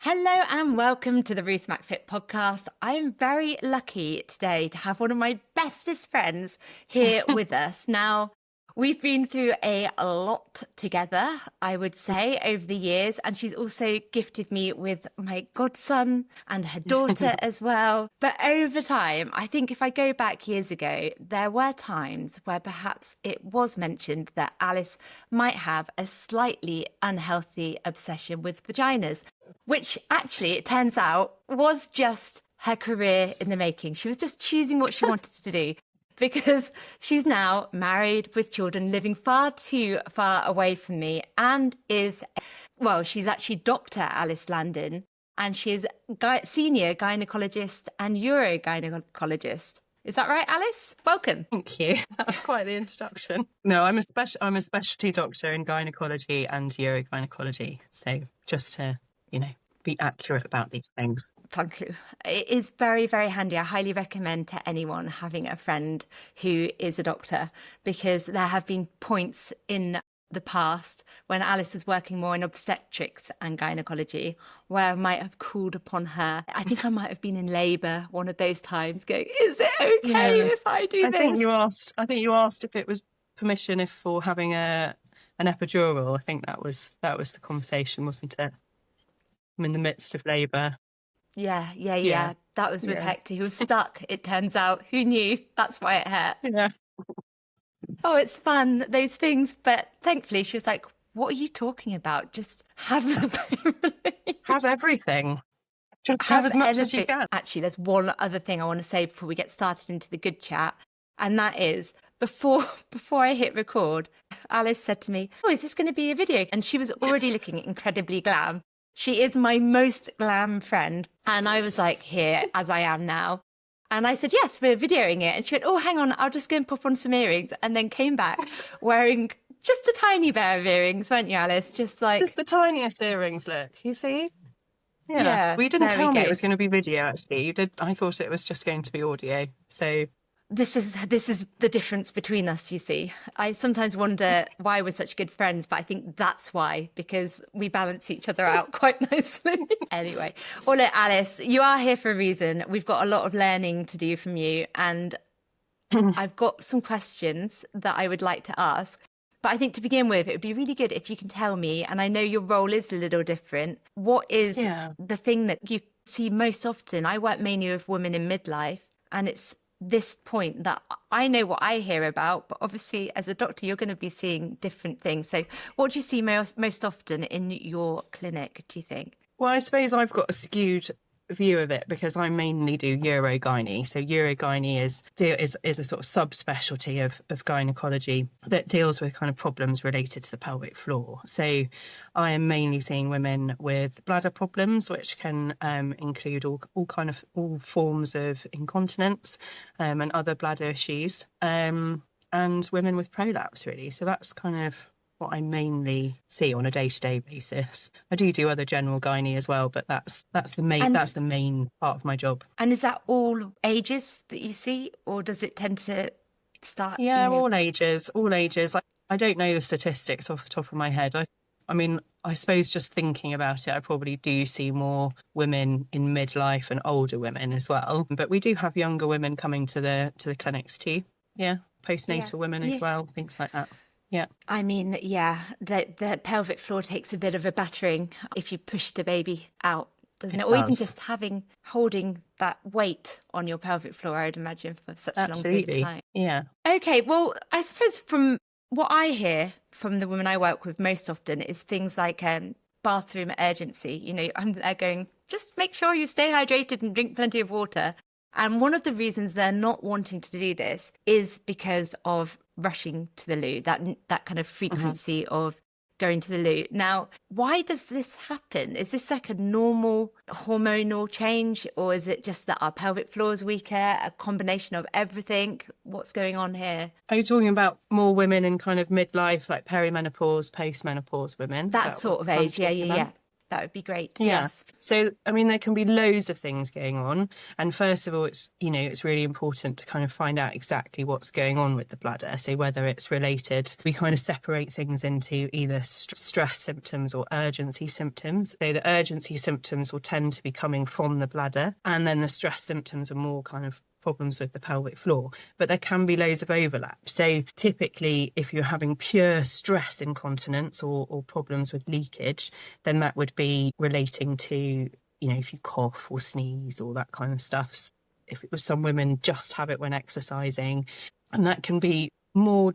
Hello and welcome to the Ruth McFit podcast. I am very lucky today to have one of my bestest friends here with us. Now, we've been through a lot together, I would say, over the years, and she's also gifted me with my godson and her daughter as well. But over time, I think if I go back years ago, there were times where perhaps it was mentioned that Alice might have a slightly unhealthy obsession with vaginas, which actually, it turns out, was just her career in the making. She was just choosing what she wanted to do because she's now married with children, living far too far away from me, and she's actually Dr. Alice Landon, and she is senior gynaecologist and urogynaecologist. Is that right, Alice? Welcome. Thank you. That was quite the introduction. No, I'm a specialty doctor in gynaecology and urogynaecology. So just to, be accurate about these things. Thank you. It is very, very handy. I highly recommend to anyone having a friend who is a doctor, because there have been points in the past when Alice was working more in obstetrics and gynaecology where I might have called upon her. I think I might have been in labour one of those times going, is it okay if I do this? I think you asked if it was permission for having an epidural. I think that was the conversation, wasn't it? I'm in the midst of labour. Yeah. That was with Hector. He was stuck, it turns out. Who knew? That's why it hurt. Yeah. Oh, it's fun, those things. But thankfully, she was like, what are you talking about? Just have have everything. Just have as much as you can. Actually, there's one other thing I want to say before we get started into the good chat. And that is, before I hit record, Alice said to me, oh, is this going to be a video? And she was already looking incredibly glam. She is my most glam friend. And I was like, here, as I am now. And I said, yes, we're videoing it. And she went, oh, hang on, I'll just go and pop on some earrings. And then came back wearing just a tiny pair of earrings, weren't you, Alice? Just the tiniest earrings, look, you see? Yeah. Well, you didn't tell me it was going to be video, actually. You did. I thought it was just going to be audio. So This is the difference between us, you see. I sometimes wonder why we're such good friends, but I think that's why, because we balance each other out quite nicely. Anyway, well, look, Alice, you are here for a reason. We've got a lot of learning to do from you, and I've got some questions that I would like to ask. But I think to begin with, it would be really good if you can tell me, and I know your role is a little different, what is the thing that you see most often? I work mainly with women in midlife, and it's this point that I know what I hear about, but obviously as a doctor you're going to be seeing different things. So what do you see most often in your clinic, do you think? Well, I suppose I've got a skewed view of it because I mainly do urogynae. So urogynae is a sort of subspecialty of gynaecology that deals with kind of problems related to the pelvic floor. So I am mainly seeing women with bladder problems, which can include all forms of incontinence and other bladder issues, and women with prolapse, really. So that's kind of what I mainly see on a day-to-day basis. I do other general gynae as well, but that's the main part of my job. And is that all ages that you see, or does it tend to start? Yeah, all ages. I don't know the statistics off the top of my head. I suppose just thinking about it, I probably do see more women in midlife and older women as well. But we do have younger women coming to the clinics too. Yeah, postnatal women as well, things like that. Yeah. I mean, the pelvic floor takes a bit of a battering if you push the baby out, doesn't it? Or even just holding that weight on your pelvic floor, I would imagine, for such a long period of time. Yeah. Okay, well, I suppose from what I hear from the women I work with most often is things like bathroom urgency. I'm there going, just make sure you stay hydrated and drink plenty of water. And one of the reasons they're not wanting to do this is because of rushing to the loo, that kind of frequency of going to the loo. Now, why does this happen? Is this like a normal hormonal change, or is it just that our pelvic floor is weaker, a combination of everything? What's going on here? Are you talking about more women in kind of midlife, like perimenopause, postmenopause women? That sort of age, yeah. That would be great. Yeah. Yes. So, I mean, there can be loads of things going on. And first of all, it's really important to kind of find out exactly what's going on with the bladder. So whether it's related, we kind of separate things into either stress symptoms or urgency symptoms. So the urgency symptoms will tend to be coming from the bladder, and then the stress symptoms are more kind of problems with the pelvic floor, but there can be loads of overlap. So typically, if you're having pure stress incontinence or problems with leakage, then that would be relating to, if you cough or sneeze or that kind of stuff. If it was, some women just have it when exercising, and that can be more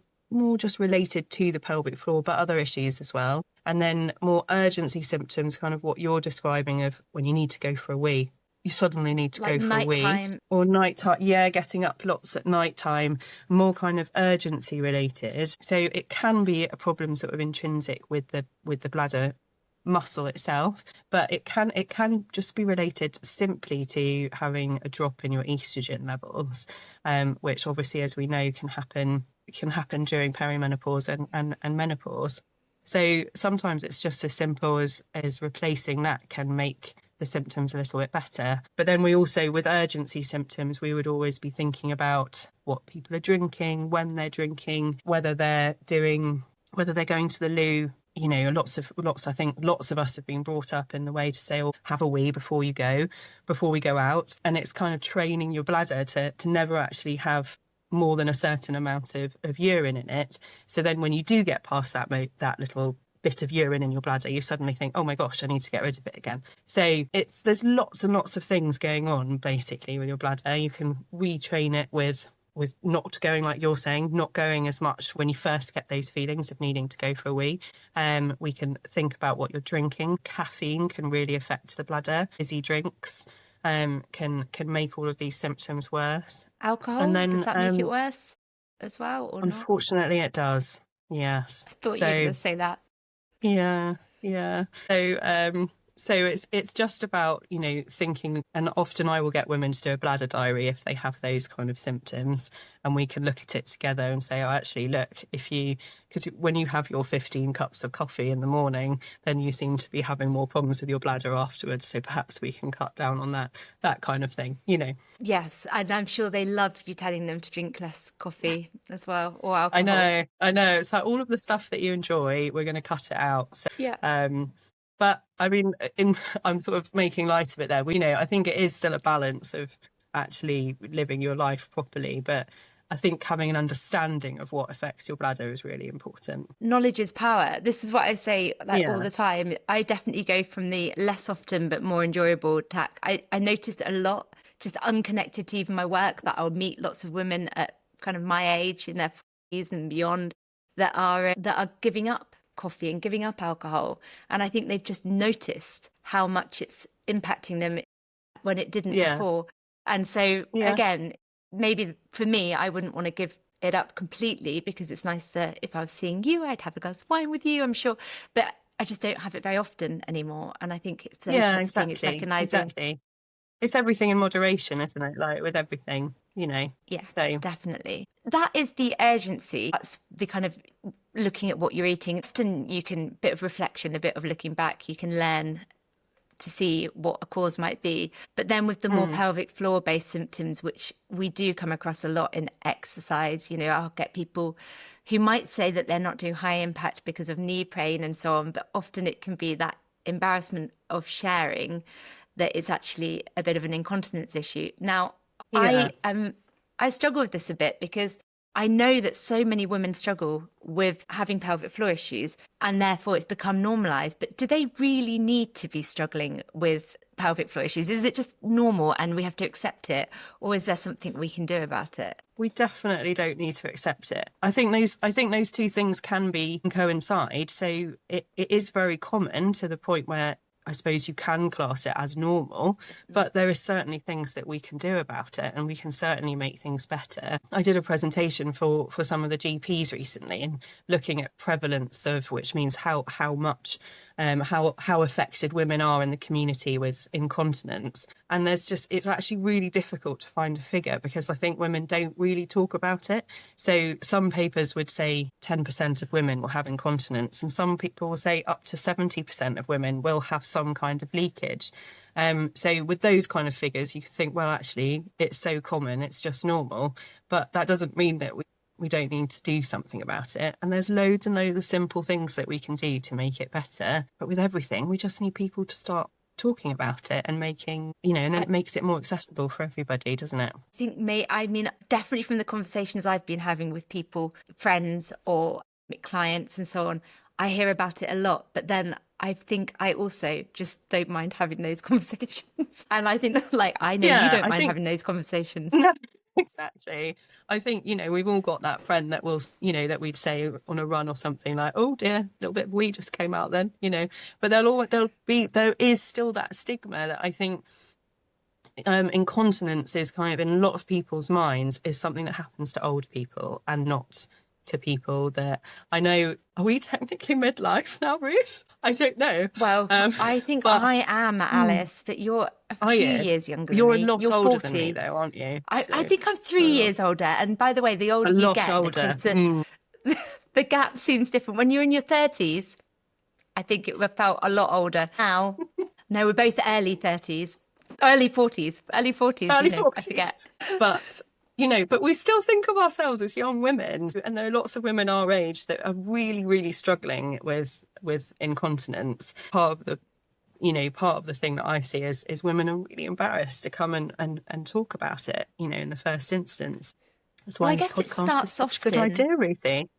just related to the pelvic floor, but other issues as well. And then more urgency symptoms, kind of what you're describing of when you need to go for a wee. You suddenly need to Like go for a wee. nighttime. Or nighttime, yeah, getting up lots at nighttime, more kind of urgency related. So it can be a problem sort of intrinsic with the bladder muscle itself, but it can just be related simply to having a drop in your estrogen levels, which obviously, as we know, can happen during perimenopause and menopause. So sometimes it's just as simple as replacing that can make the symptoms a little bit better. But then we also, with urgency symptoms, we would always be thinking about what people are drinking, when they're drinking, whether they're going to the loo. Lots of us have been brought up in the way to say, oh, have a wee before we go out. And it's kind of training your bladder to never actually have more than a certain amount of urine in it. So then when you do get past that little bit of urine in your bladder, you suddenly think, oh my gosh, I need to get rid of it again. So there's lots and lots of things going on basically with your bladder. You can retrain it with not going, like you're saying, not going as much when you first get those feelings of needing to go for a wee. We can think about what you're drinking. Caffeine can really affect the bladder. Fizzy drinks can make all of these symptoms worse. Alcohol, And then, does that make it worse as well, or not? Unfortunately, it does. Yes. I thought you were going to say that. Yeah. So it's just about, thinking, and often I will get women to do a bladder diary if they have those kind of symptoms, and we can look at it together and say, oh, actually, look, because when you have your 15 cups of coffee in the morning, then you seem to be having more problems with your bladder afterwards. So perhaps we can cut down on that kind of thing, Yes, and I'm sure they love you telling them to drink less coffee as well, or alcohol. I know. It's like all of the stuff that you enjoy, we're going to cut it out. So, Yeah. But I mean, I'm sort of making light of it there. I think it is still a balance of actually living your life properly. But I think having an understanding of what affects your bladder is really important. Knowledge is power. This is what I say all the time. I definitely go from the less often but more enjoyable tack. I noticed a lot, just unconnected to even my work, that I'll meet lots of women at kind of my age, in their 40s and beyond, that are giving up coffee and giving up alcohol. And I think they've just noticed how much it's impacting them when it didn't before. And so again, maybe for me, I wouldn't want to give it up completely, because it's nice to, if I was seeing you, I'd have a glass of wine with you, I'm sure. But I just don't have it very often anymore. And I think it's those types of things, it's recognising. Exactly. It's everything in moderation, isn't it? Like with everything, Yeah, so definitely. That is the urgency. That's the kind of looking at what you're eating. Often you can, bit of reflection, a bit of looking back, you can learn to see what a cause might be. But then with the more pelvic floor based symptoms, which we do come across a lot in exercise, I'll get people who might say that they're not doing high impact because of knee pain and so on, but often it can be that embarrassment of sharing that it's actually a bit of an incontinence issue. Now, I struggle with this a bit, because I know that so many women struggle with having pelvic floor issues, and therefore it's become normalised. But do they really need to be struggling with pelvic floor issues? Is it just normal and we have to accept it, or is there something we can do about it? We definitely don't need to accept it. I think those two things can coincide. So it is very common, to the point where I suppose you can class it as normal, but there is certainly things that we can do about it, and we can certainly make things better. I did a presentation for some of the GPs recently, and looking at prevalence of, which means how much how affected women are in the community with incontinence. And it's actually really difficult to find a figure because I think women don't really talk about it. So some papers would say 10% of women will have incontinence, and some people will say up to 70% of women will have some kind of leakage. So with those kind of figures, you can think, well, actually, it's so common, it's just normal. But that doesn't mean that we don't need to do something about it. And there's loads and loads of simple things that we can do to make it better. But with everything, we just need people to start talking about it and making, and then it makes it more accessible for everybody, doesn't it? I mean, definitely from the conversations I've been having with people, friends or clients and so on, I hear about it a lot. But then I think I also just don't mind having those conversations. And I think I know you don't mind having those conversations. No, exactly. I think, we've all got that friend that will, that we'd say on a run or something like, oh dear, a little bit of wee just came out then, but there is still that stigma that I think incontinence is kind of in a lot of people's minds is something that happens to old people and not to people that I know. Are we technically midlife now, Ruth? I don't know. Well, I think I am, Alice, but you're a few years younger than me. You're a lot older 40. Than me, though, aren't you? I think I'm 3 years older. And by the way, the older you get, the gap seems different. When you're in your 30s, I think it felt a lot older. Now, no, we're both early 30s. Early 40s. Early 40s. I forget. But we still think of ourselves as young women. And there are lots of women our age that are really, really struggling with incontinence. Part of the thing that I see is women are really embarrassed to come and talk about it, in the first instance. That's why this podcast is such a good idea, Ruthie.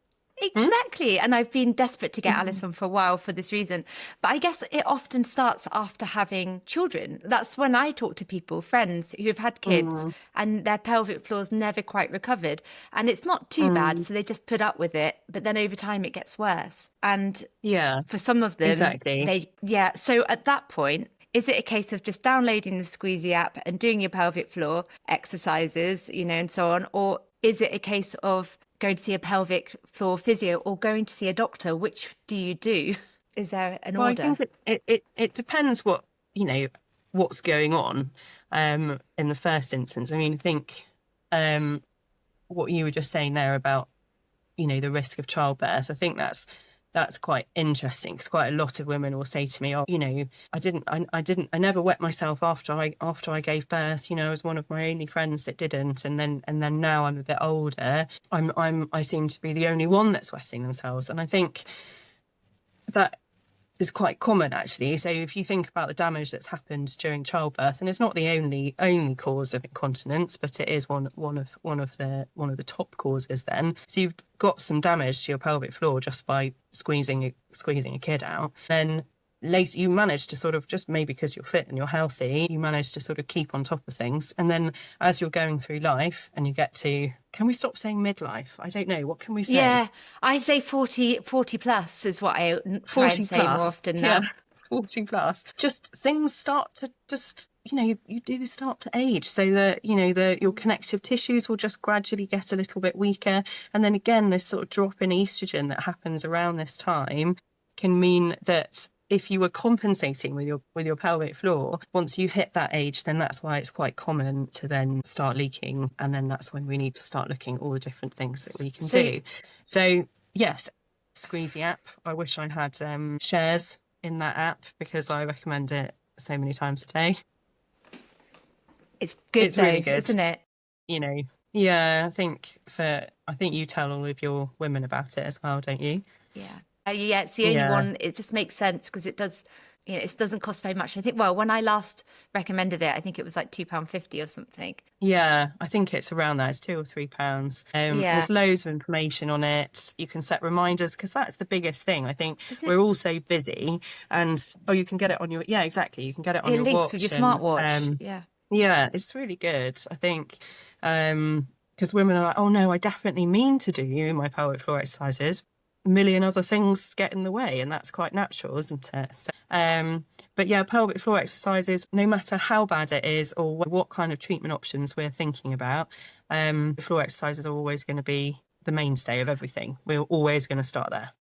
Exactly. And I've been desperate to get Alice on for a while for this reason. But I guess it often starts after having children. That's when I talk to people, friends who've had kids and their pelvic floor's never quite recovered. And it's not too bad, so they just put up with it. But then over time it gets worse. And for some of them, so at that point, is it a case of just downloading the Squeezy app and doing your pelvic floor exercises, and so on? Or is it a case of going to see a pelvic floor physio or going to see a doctor? Which do you do? Is there an order? I think it depends what's going on in the first instance. I mean, I think what you were just saying there about, the risk of childbirth, I think that's quite interesting because quite a lot of women will say to me, oh, I never wet myself after I gave birth. I was one of my only friends that didn't. And then now I'm a bit older. I seem to be the only one that's wetting themselves. And I think that is quite common, actually. So if you think about the damage that's happened during childbirth, and it's not the only cause of incontinence, but it is one of the top causes. Then, so you've got some damage to your pelvic floor just by squeezing a kid out. Then later you manage to sort of, just maybe because you're fit and you're healthy, you manage to sort of keep on top of things. And then as you're going through life and you get to, can we stop saying midlife? I don't know. What can we say? Yeah, I say 40 plus is what I try and say more often now. 40 plus. Just things start to you do start to age, so that, your connective tissues will just gradually get a little bit weaker. And then again, this sort of drop in estrogen that happens around this time can mean that if you were compensating with your pelvic floor, once you hit that age, then that's why it's quite common to then start leaking. And then that's when we need to start looking at all the different things that we can do. So yes, Squeezy app. I wish I had shares in that app because I recommend it so many times a day. It's good, it's really good, isn't it? Yeah, I think you tell all of your women about it as well, don't you? Yeah. Yeah, it's the only one. It just makes sense because it does. It doesn't cost very much. I think. Well, when I last recommended it, I think it was like £2.50 or something. Yeah, I think it's around that. It's £2 or £3. There's loads of information on it. You can set reminders because that's the biggest thing. I think we're all so busy, and you can get it on your exactly. You can get it on your watch. It links with your smartwatch. Yeah, it's really good. I think because women are like, oh no, I definitely mean to do my pelvic floor exercises. A million other things get in the way, and that's quite natural, isn't it? So, but yeah, pelvic floor exercises, no matter how bad it is or what kind of treatment options we're thinking about, floor exercises are always going to be the mainstay of everything. We're always going to start there.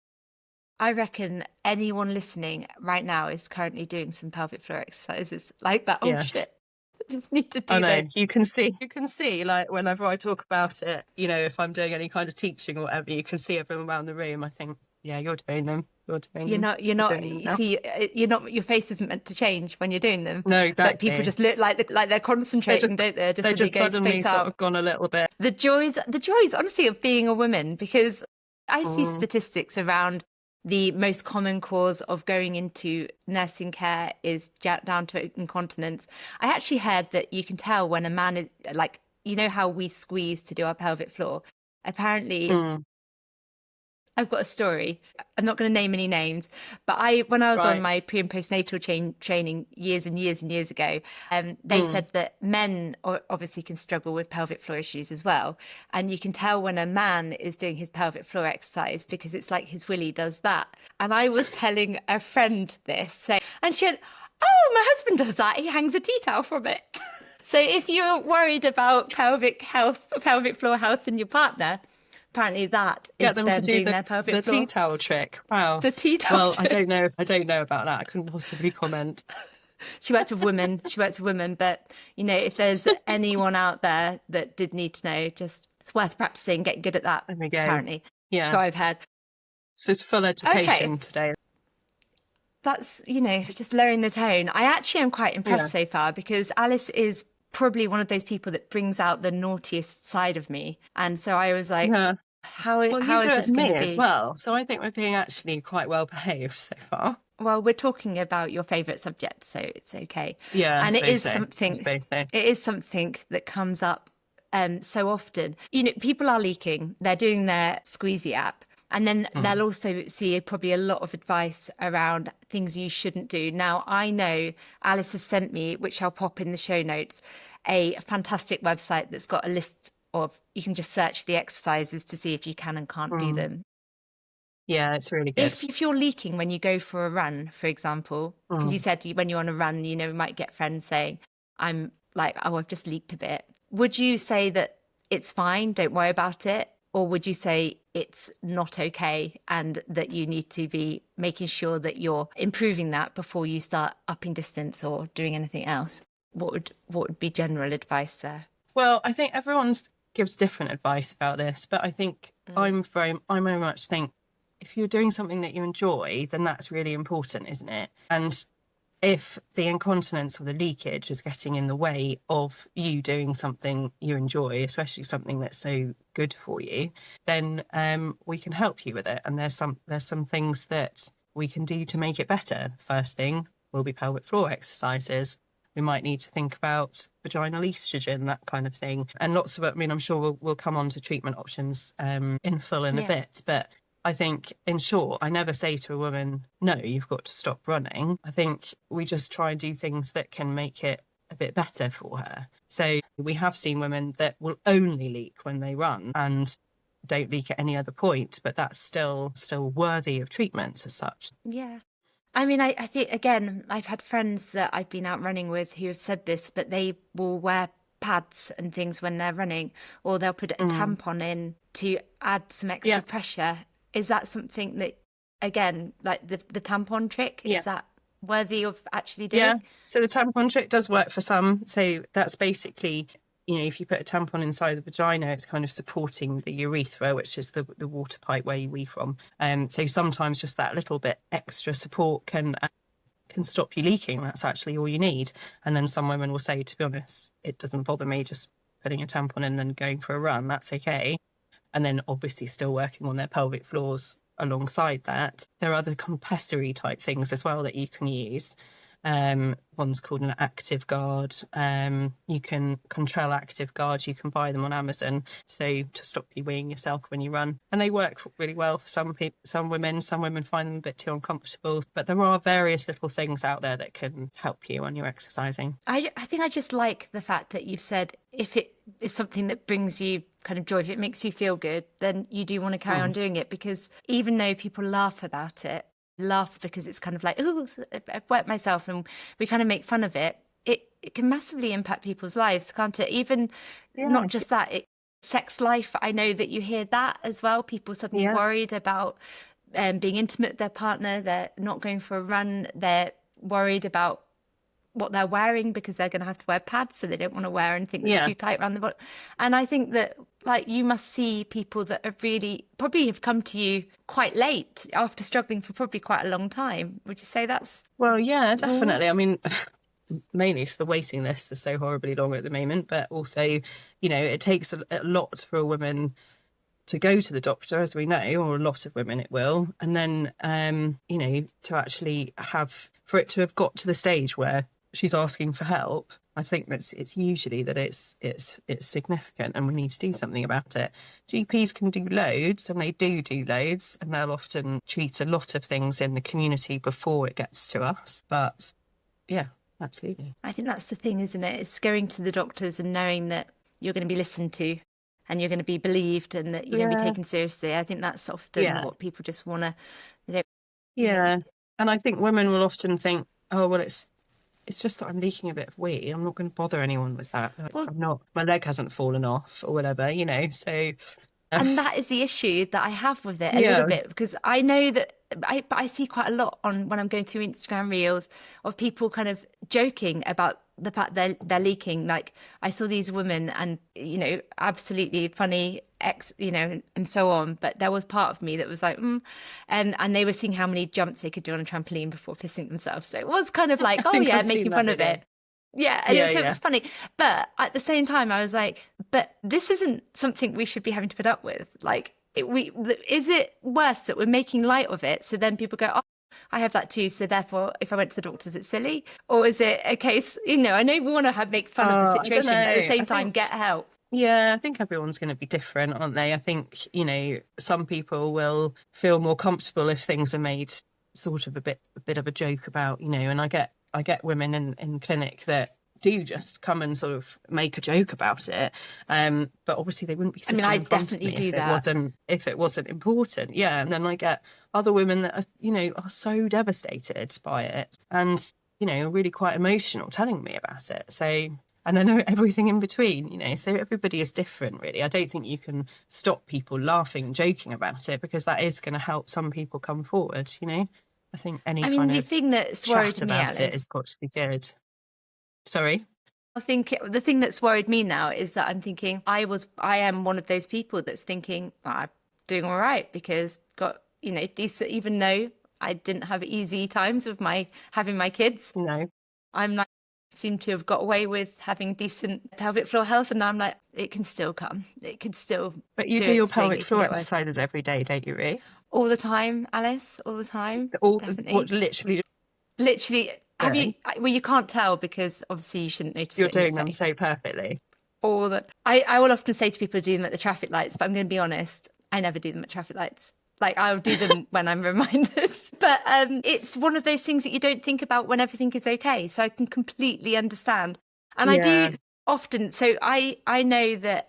I reckon anyone listening right now is currently doing some pelvic floor exercises like that. Oh Yeah. shit. I just need to I do know this. you can see like whenever I talk about it, you know, if I'm doing any kind of teaching or whatever, you can see everyone around the room. I think, yeah, you're doing them. You're doing them. You're You're not, doing them you now. see, you're not, your face isn't meant to change when you're doing them. No, But people exactly. just look like they're They're concentrating, just don't they? Just they're suddenly just go suddenly space sort out. of gone a little bit. The joys, honestly, of being a woman, because I see Mm, statistics around the most common cause of going into nursing care is down to incontinence. I actually heard that you can tell when a man is like, you know how we squeeze to do our pelvic floor. Apparently, mm, I've got a story. I'm not going to name any names, but when I was on right. my pre and postnatal training years and years and years ago, they Mm, said that men obviously can struggle with pelvic floor issues as well. And you can tell when a man is doing his pelvic floor exercise because it's like his willy does that. And I was telling a friend this, and she went, "Oh, my husband does that. He hangs a tea towel from it." So if you're worried about pelvic floor health in your partner, apparently that get is them to them do doing their pelvic the tea floor. towel trick. Wow. The tea towel Well, trick. I don't know about that. I couldn't possibly comment. She works with women. She works with women. But, you know, if there's anyone out there that did need to know, just it's worth practicing, getting good at that, There we go. apparently. Yeah. So I've heard. This is full Okay. education today. That's, you know, just lowering the tone. I actually am quite Yeah. impressed so far because Alice is probably one of those people that brings out the naughtiest side of me. And so I was like, Yeah. how Well, you do is it this in going me to as be? well. So I think we're being actually quite well behaved so far. Well, we're talking about your favorite subject, so it's okay. Yeah, I And suppose so. I suppose so. it is something that comes up so often. You know, people are leaking, they're doing their Squeezy app, and then Mm. they'll also see probably a lot of advice around things you shouldn't do. Now, I know Alice has sent me, which I'll pop in the show notes, a fantastic website that's got a list of, you can just search for the exercises to see if you can and can't do Mm. them. Yeah, it's really good. If you're leaking when you go for a run, for example, because you Mm. said when you're on a run, you know, you might get friends saying, I'm like, oh, I've just leaked a bit. Would you say that it's fine, don't worry about it? Or would you say it's not okay and that you need to be making sure that you're improving that before you start upping distance or doing anything else? What would be general advice there? Well, I think everyone's gives different advice about this, but I think Mm. I very much think if you're doing something that you enjoy, then that's really important, isn't it? And if the incontinence or the leakage is getting in the way of you doing something you enjoy, especially something that's so good for you, then we can help you with it. And there's some things that we can do to make it better. First thing will be pelvic floor exercises. We might need to think about vaginal estrogen, that kind of thing, and lots of it. I mean, I'm sure we'll come on to treatment options in full in a Yeah. bit, but I think, in short, I never say to a woman, no, you've got to stop running. I think we just try and do things that can make it a bit better for her. So we have seen women that will only leak when they run and don't leak at any other point, but that's still worthy of treatment as such. Yeah. I mean, I think, again, I've had friends that I've been out running with who have said this, but they will wear pads and things when they're running, or they'll put a Mm. tampon in to add some extra Yeah. pressure. Is that something that, again, like the tampon trick, Yeah. is that worthy of actually Yeah. doing? So the tampon trick does work for some. So that's basically, you know, if you put a tampon inside the vagina, it's kind of supporting the urethra, which is the water pipe where you wee from. So sometimes just that little bit extra support can stop you leaking. That's actually all you need. And then some women will say, to be honest, it doesn't bother me just putting a tampon in and going for a run. That's okay. And then obviously still working on their pelvic floors alongside that. There are other pessary type things as well that you can use. One's called an active guard. You can control active guard. You can buy them on Amazon. So to stop you weighing yourself when you run, and they work really well for some people, some women. Some women find them a bit too uncomfortable. But there are various little things out there that can help you when you're exercising. I think I just like the fact that you've said if it is something that brings you kind of joy, if it makes you feel good, then you do want to carry on doing it, because even though people laugh about it, laugh because it's kind of like, oh, I've worked myself, and we kind of make fun of it, it can massively impact people's lives, can't it? Even not Yeah. just that, sex life. I know that you hear that as well. People suddenly Yeah. worried about being intimate with their partner. They're not going for a run. They're worried about what they're wearing because they're going to have to wear pads, so they don't want to wear anything that's too tight around the bottom. And I think that, like, you must see people that have really probably have come to you quite late after struggling for probably quite a long time. Would you say that's... Well, yeah, definitely. I mean, mainly it's the waiting lists are so horribly long at the moment, but also, you know, it takes a lot for a woman to go to the doctor, as we know, or a lot of women it will, and then you know, to actually have, for it to have got to the stage where she's asking for help, I think that's it's usually that it's significant and we need to do something about it. GPs can do loads, and they do loads, and they'll often treat a lot of things in the community before it gets to us. But yeah, absolutely. I think that's the thing, isn't it? It's going to the doctors and knowing that you're going to be listened to and you're going to be believed and that you're going to be taken seriously. I think that's often what people just want to... Yeah. And I think women will often think, oh, well, it's just that I'm leaking a bit of wee. I'm not going to bother anyone with that. I'm not, my leg hasn't fallen off or whatever, you know, so... And that is the issue that I have with it a little bit, because I know that I see quite a lot on when I'm going through Instagram reels of people kind of joking about the fact they're leaking. Like, I saw these women and, you know, absolutely funny you know, and so on. But there was part of me that was like, and they were seeing how many jumps they could do on a trampoline before pissing themselves. So it was kind of like, oh yeah, making fun of it. Yeah, and it was funny. But at the same time, I was like, but this isn't something we should be having to put up with. Like, is it worse that we're making light of it? So then people go, oh, I have that too, so therefore, if I went to the doctors, it's silly? Or is it a case, you know, I know we want to make fun of the situation, but at the same time, get help. Yeah, I think everyone's going to be different, aren't they? I think, you know, some people will feel more comfortable if things are made sort of a bit of a joke about, you know, and I get women in clinic that do just come and sort of make a joke about it, but obviously they wouldn't be sitting in front of me if it wasn't important. Yeah, and then I get other women that are, you know, are so devastated by it and, you know, are really quite emotional telling me about it. So, and then everything in between, you know, so everybody is different, really. I don't think you can stop people laughing and joking about it, because that is going to help some people come forward, you know. I think the thing that's worried me, Alice, it has got to be good. Sorry? I think the thing that's worried me now is that I'm thinking I am one of those people that's thinking, I'm doing all right because got, you know, decent, even though I didn't have easy times with having my kids. No. I'm like, seem to have got away with having decent pelvic floor health, and now I'm like, it can still come. It can still. But you do your pelvic floor exercises every day, don't you, Ruth? All the time, Alice. All the time. What, literally? Literally. Have you? Well, you can't tell because obviously you shouldn't notice. You're doing them so perfectly. All that. I will often say to people, do them at the traffic lights, but I'm going to be honest, I never do them at traffic lights. Like, I'll do them when I'm reminded. But it's one of those things that you don't think about when everything is okay. So I can completely understand. And I do often. So I know that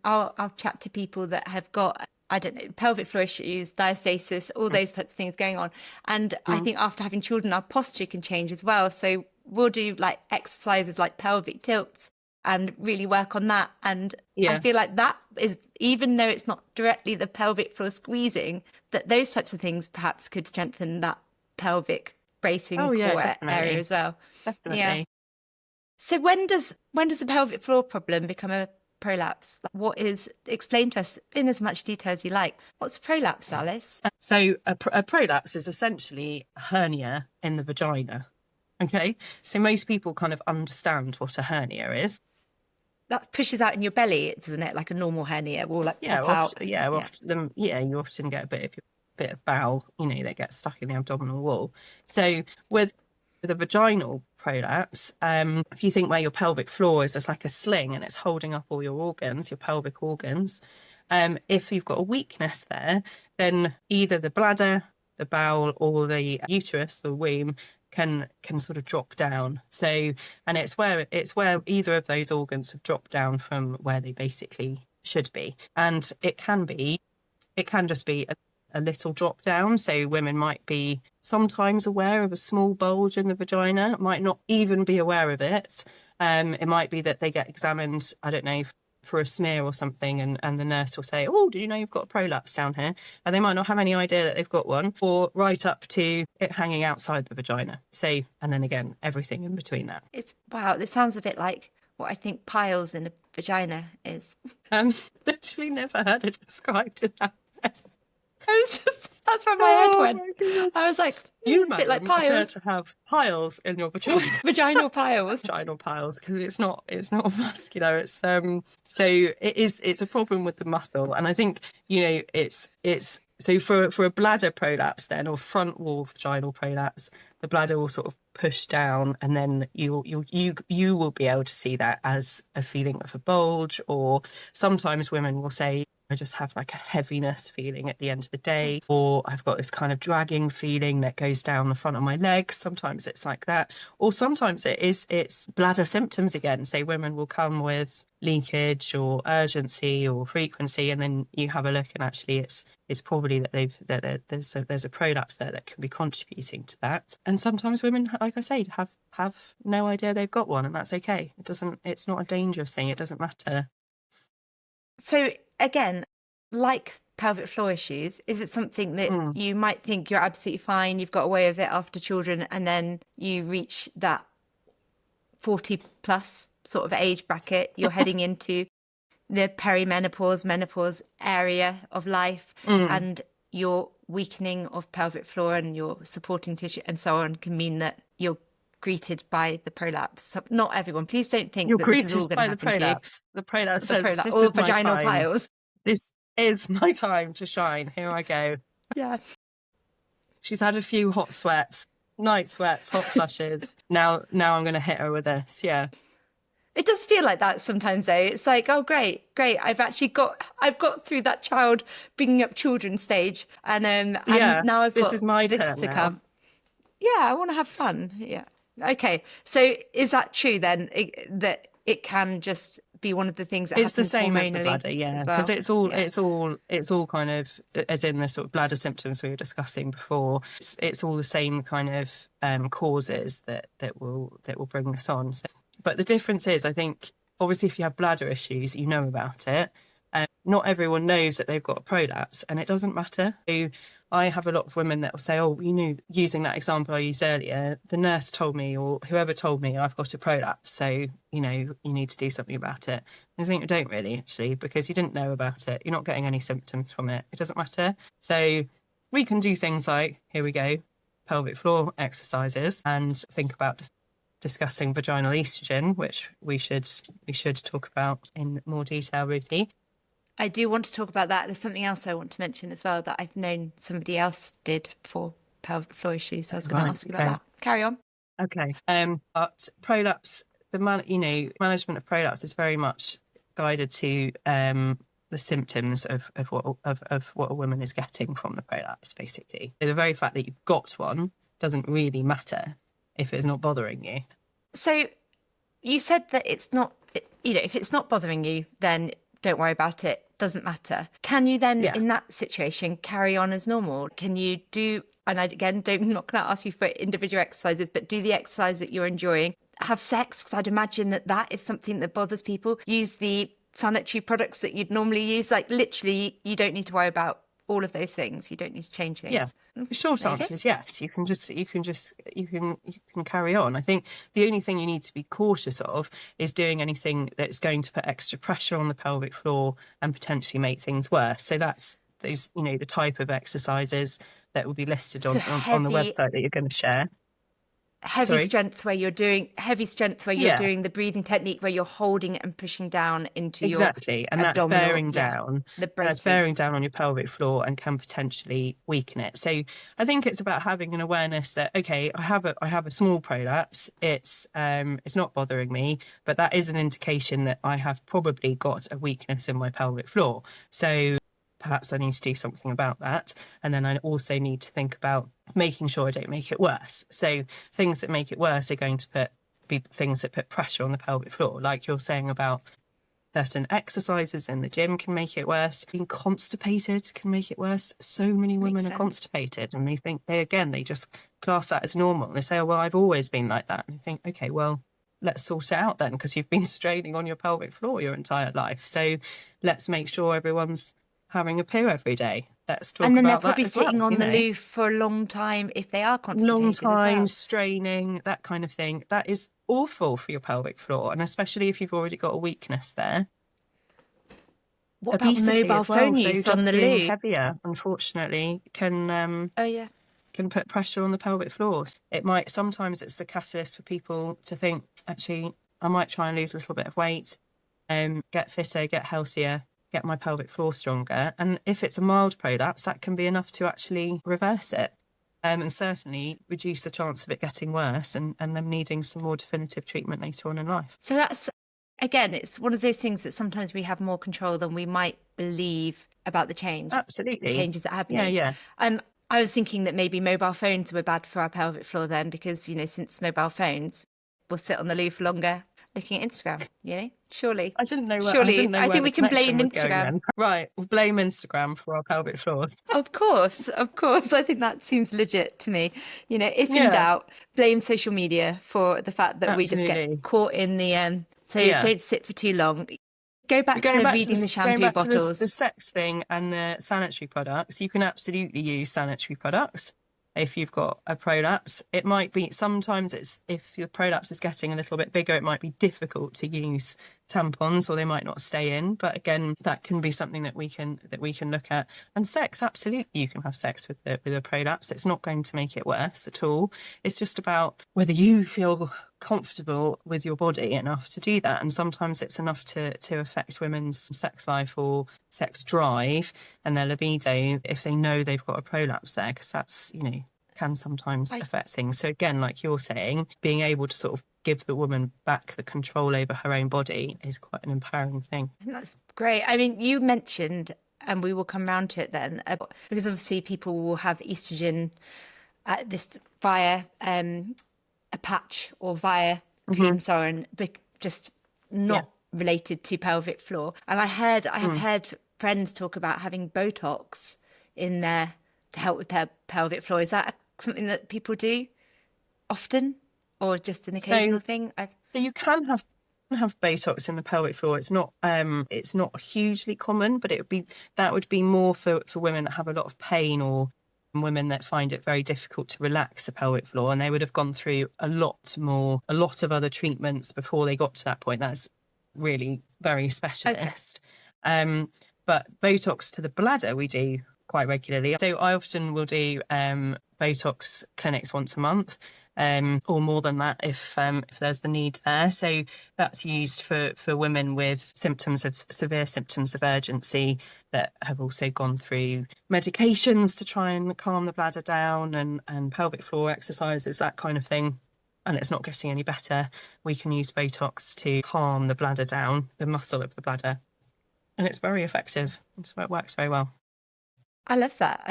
I'll chat to people that have got, I don't know, pelvic floor issues, diastasis, all those types of things going on. And I think after having children, our posture can change as well. So we'll do like exercises like pelvic tilts and really work on that. And I feel like that is, even though it's not directly the pelvic floor squeezing, that those types of things perhaps could strengthen that pelvic bracing core area as well. Definitely. Yeah. So when does a pelvic floor problem become a prolapse? Explain to us in as much detail as you like. What's a prolapse, Alice? So a prolapse is essentially a hernia in the vagina. Okay, so most people kind of understand what a hernia is. That pushes out in your belly, doesn't it? Like a normal hernia will like pop out. Often, you often get a bit of bowel, you know, that gets stuck in the abdominal wall. So with a vaginal prolapse, if you think where your pelvic floor is, it's like a sling and it's holding up all your organs, your pelvic organs. If you've got a weakness there, then either the bladder, the bowel, or the uterus, the womb, can sort of drop down. So, and it's where either of those organs have dropped down from where they basically should be. And it can just be a little drop down. So women might be sometimes aware of a small bulge in the vagina, might not even be aware of it. It might be that they get examined, I don't know, for a smear or something, and the nurse will say, oh, do you know you've got a prolapse down here? And they might not have any idea that they've got one, or right up to it hanging outside the vagina. So, and then again, everything in between that. Wow, it sounds a bit like what I think piles in a vagina is. Literally never heard it described in that. That's where my head went. My I was like, you, a bit madam, like appear piles. to have piles in your vagina. Vaginal piles. Vaginal piles, because it's not muscular. It's so it's a problem with the muscle, and I think it's so for a bladder prolapse then, or front wall vaginal prolapse, the bladder will sort of push down, and then you will be able to see that as a feeling of a bulge, or sometimes women will say, I just have like a heaviness feeling at the end of the day, or I've got this kind of dragging feeling that goes down the front of my legs. Sometimes it's like that, or sometimes it's bladder symptoms again. So women will come with leakage or urgency or frequency, and then you have a look, and actually it's probably that there's a prolapse there that can be contributing to that. And sometimes women, like I say, have no idea they've got one, and that's okay. It's not a dangerous thing. It doesn't matter. So again, like pelvic floor issues, is it something that you might think you're absolutely fine, you've got away with it after children, and then you reach that 40 plus sort of age bracket, you're heading into the perimenopause, menopause area of life, and your weakening of pelvic floor and your supporting tissue and so on can mean that you're greeted by the prolapse. So not everyone. Please don't think that this is all going to happen to you. The prolapse says, prolapse, this or is my vaginal time. piles. This is my time to shine. Here I go. Yeah. She's had a few hot sweats, night sweats, hot flushes. Now I'm going to hit her with this. Yeah. It does feel like that sometimes, though. It's like, oh, great. I've got through that child bringing up children stage, and now I've got this is my this turn to now. come. Yeah, I want to have fun. Yeah. Okay. So is that true then? That it can just be one of the things that it's the happens same as the hormonally bladder, yeah, well? because it's all kind of, as in the sort of bladder symptoms we were discussing before. It's all the same kind of causes that will bring this on. So, but the difference is, I think, obviously, if you have bladder issues, you know about it. Not everyone knows that they've got a prolapse, and it doesn't matter. So I have a lot of women that will say, oh, using that example I used earlier, the nurse told me, or whoever told me, I've got a prolapse, so, you need to do something about it. And I think you don't really, actually, because you didn't know about it. You're not getting any symptoms from it. It doesn't matter. So we can do things like, here we go, pelvic floor exercises, and think about discussing vaginal estrogen, which we should talk about in more detail, Ruthie. I do want to talk about that. There's something else I want to mention as well that I've known somebody else did for pelvic floor issues. So I was going to ask you about that. Carry on. Okay. But prolapse, management of prolapse is very much guided to the symptoms of what a woman is getting from the prolapse, basically. So the very fact that you've got one doesn't really matter if it's not bothering you. So you said that it's not, if it's not bothering you, then don't worry about it. Doesn't matter. Can you then, in that situation, carry on as normal? Can you do, and I'm not going to ask you for individual exercises, but do the exercise that you're enjoying. Have sex, because I'd imagine that is something that bothers people. Use the sanitary products that you'd normally use. Like literally, you don't need to worry about all of those things. You don't need to change things. Yeah. The short answer is yes. You can carry on. I think the only thing you need to be cautious of is doing anything that's going to put extra pressure on the pelvic floor and potentially make things worse. So that's those, the type of exercises that will be listed on the website that you're going to share. Heavy strength where you're doing the breathing technique where you're holding and pushing down into your and that's bearing down. That's bearing down on your pelvic floor and can potentially weaken it. So I think it's about having an awareness that, okay, I have a small prolapse. It's not bothering me, but that is an indication that I have probably got a weakness in my pelvic floor. So perhaps I need to do something about that. And then I also need to think about making sure I don't make it worse. So things that make it worse are going to be things that put pressure on the pelvic floor. Like you're saying about certain exercises in the gym can make it worse. Being constipated can make it worse. So many women are constipated and they think they just class that as normal. They say, oh, well, I've always been like that. And I think, okay, well, let's sort it out then, because you've been straining on your pelvic floor your entire life. So let's make sure everyone's having a poo every day. Let's talk And then they're about that probably as well. sitting on You the know, loo for a long time if they are long constipated as time well. straining, that kind of thing. That is awful for your pelvic floor, and especially if you've already got a weakness there. What about Obesity mobile as well. phone So use on just the being loo? heavier, unfortunately, Oh, yeah. can put pressure on the pelvic floor. It might, sometimes it's the catalyst for people to think, actually, I might try and lose a little bit of weight, get fitter, get healthier, get my pelvic floor stronger. And if it's a mild prolapse, that can be enough to actually reverse it. And certainly reduce the chance of it getting worse and them needing some more definitive treatment later on in life. So that's, again, it's one of those things that sometimes we have more control than we might believe about the Absolutely. the changes that are happening. Yeah. I was thinking that maybe mobile phones were bad for our pelvic floor then, because, you know, since mobile phones will sit on the loo for longer looking at Instagram, you know, surely. I didn't know Surely, I where think the we can connection blame was going Instagram. then. Right, we'll blame Instagram for our pelvic floors. Of course. I think that seems legit to me. You know, if in Yeah. doubt, blame social media for the fact that we just Absolutely. get caught in the. So Yeah. don't sit for too long. Go back to reading the shampoo bottles. The sex thing and the sanitary products, you can absolutely use sanitary products if you've got a prolapse. It might be, sometimes it's, if your prolapse is getting a little bit bigger, it might be difficult to use tampons, or they might not stay in. But again, that can be something that we can look at. And sex, absolutely, you can have sex with a prolapse. It's not going to make it worse at all. It's just about whether you feel comfortable with your body enough to do that. And sometimes it's enough to affect women's sex life or sex drive and their libido if they know they've got a prolapse there, because that's, you know, can sometimes affect things. So again, like you're saying, being able to sort of give the woman back the control over her own body is quite an empowering thing. That's great. I mean, you mentioned, and we will come round to it then, because obviously people will have estrogen this via a patch or via cream Soren, just not related to pelvic floor. And I have heard friends talk about having Botox in there to help with their pelvic floor. Is that something that people do often, or just an occasional thing? So you can have Botox in the pelvic floor. It's not hugely common, but that would be more for women that have a lot of pain, or women that find it very difficult to relax the pelvic floor, and they would have gone through a lot of other treatments before they got to that point. That's really very specialist. Okay. But Botox to the bladder we do quite regularly. So I often will do Botox clinics once a month. Or more than that if there's the need there. So that's used for women with severe symptoms of urgency that have also gone through medications to try and calm the bladder down, and pelvic floor exercises, that kind of thing. And it's not getting any better. We can use Botox to calm the bladder down, the muscle of the bladder. And it's very effective. It works very well. I love that.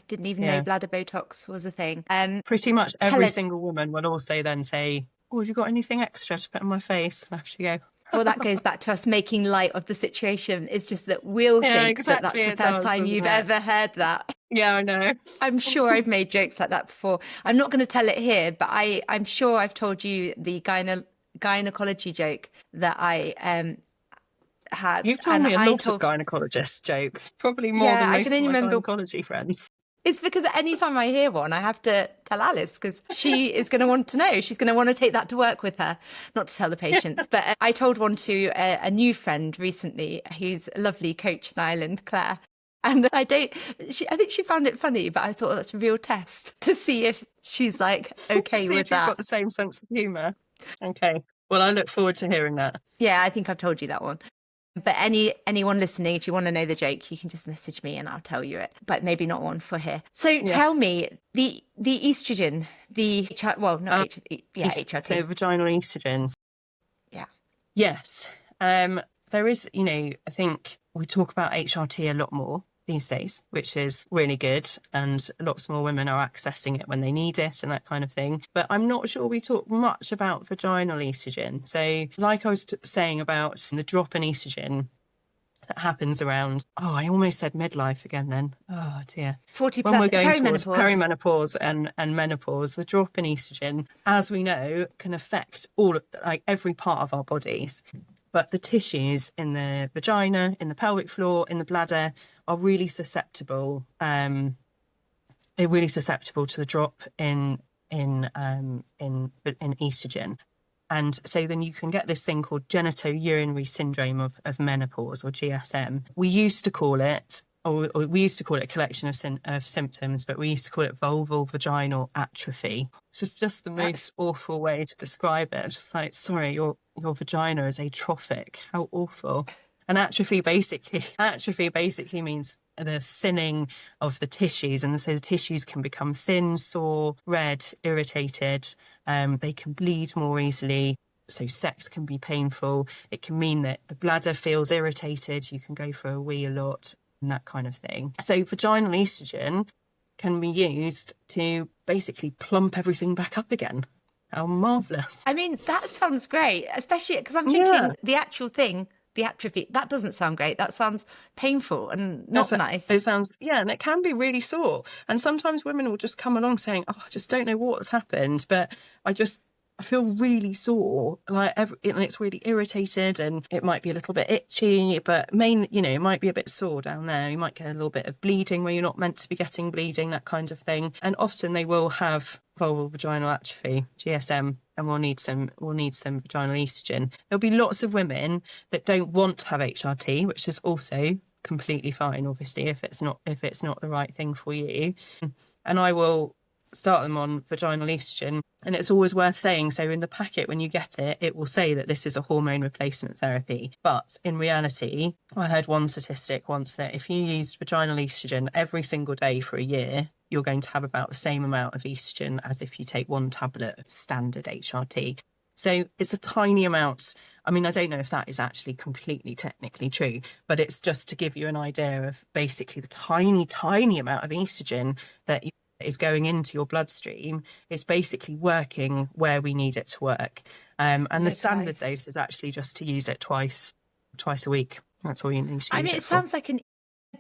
Didn't even know bladder Botox was a thing. Pretty much every single woman will also then say, "Oh, have you got anything extra to put on my face?" And I have to go, well, that goes back to us making light of the situation. It's just that we'll think exactly, that's the first time you've ever heard that. Yeah, I know. I'm sure I've made jokes like that before. I'm not going to tell it here, but I'm sure I've told you the gynaecology joke that I had. You've told me a lot of gynaecologist jokes, probably more than most of my gynaecology friends. It's because anytime I hear one, I have to tell Alice, because she is going to want to know. She's going to want to take that to work with her, not to tell the patients. But I told one to a new friend recently, who's a lovely coach in Ireland, Claire. And I think she found it funny, but I thought that's a real test to see if she's like okay with that. You've got the same sense of humour. Okay. Well, I look forward to hearing that. Yeah, I think I've told you that one. But anyone listening, if you want to know the joke, you can just message me and I'll tell you it. But maybe not one for here. So tell me, the estrogen, HRT. So vaginal estrogens. Yeah. Yes. There is, I think we talk about HRT a lot more these days, which is really good, and lots more women are accessing it when they need it and that kind of thing. But I'm not sure we talk much about vaginal estrogen. So like I was saying about the drop in estrogen, that happens around, I almost said midlife again then. Oh dear. 40 When plus we're going towards perimenopause. perimenopause and menopause, the drop in estrogen, as we know, can affect like every part of our bodies. But the tissues in the vagina, in the pelvic floor, in the bladder are really susceptible. They're really susceptible to a drop in estrogen. And so then you can get this thing called genitourinary syndrome of menopause, or GSM. We used to call it a collection of symptoms, but we used to call it vulval vaginal atrophy. It's just the most awful way to describe it. Just like, sorry, your vagina is atrophic. How awful. And atrophy basically means the thinning of the tissues, and so the tissues can become thin, sore, red, irritated. They can bleed more easily. So sex can be painful. It can mean that the bladder feels irritated. You can go for a wee a lot and that kind of thing. So vaginal estrogen can be used to basically plump everything back up again. How marvellous. I mean, that sounds great, especially because I'm thinking the actual thing, the atrophy, that doesn't sound great. That sounds painful and not nice. It sounds, and it can be really sore. And sometimes women will just come along saying, I just don't know what's happened, but I feel really sore, and it's really irritated, and it might be a little bit itchy, but it might be a bit sore down there. You might get a little bit of bleeding where you're not meant to be getting bleeding, that kind of thing. And often they will have vulval vaginal atrophy, GSM, and we'll need some vaginal estrogen. There'll be lots of women that don't want to have HRT, which is also completely fine, obviously, if it's not the right thing for you. And I will start them on vaginal estrogen. And it's always worth saying, so in the packet, when you get it, it will say that this is a hormone replacement therapy. But in reality, I heard one statistic once that if you used vaginal estrogen every single day for a year, you're going to have about the same amount of estrogen as if you take one tablet of standard HRT. So it's a tiny amount. I mean, I don't know if that is actually completely technically true, but it's just to give you an idea of basically the tiny, tiny amount of estrogen that is going into your bloodstream is basically working where we need it to work. And the standard dose is actually just to use it twice a week. That's all you need to use it for. I mean, it sounds like a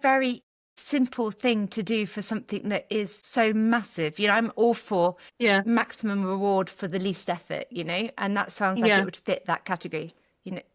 very simple thing to do for something that is so massive. I'm all for maximum reward for the least effort, and that sounds like it would fit that category.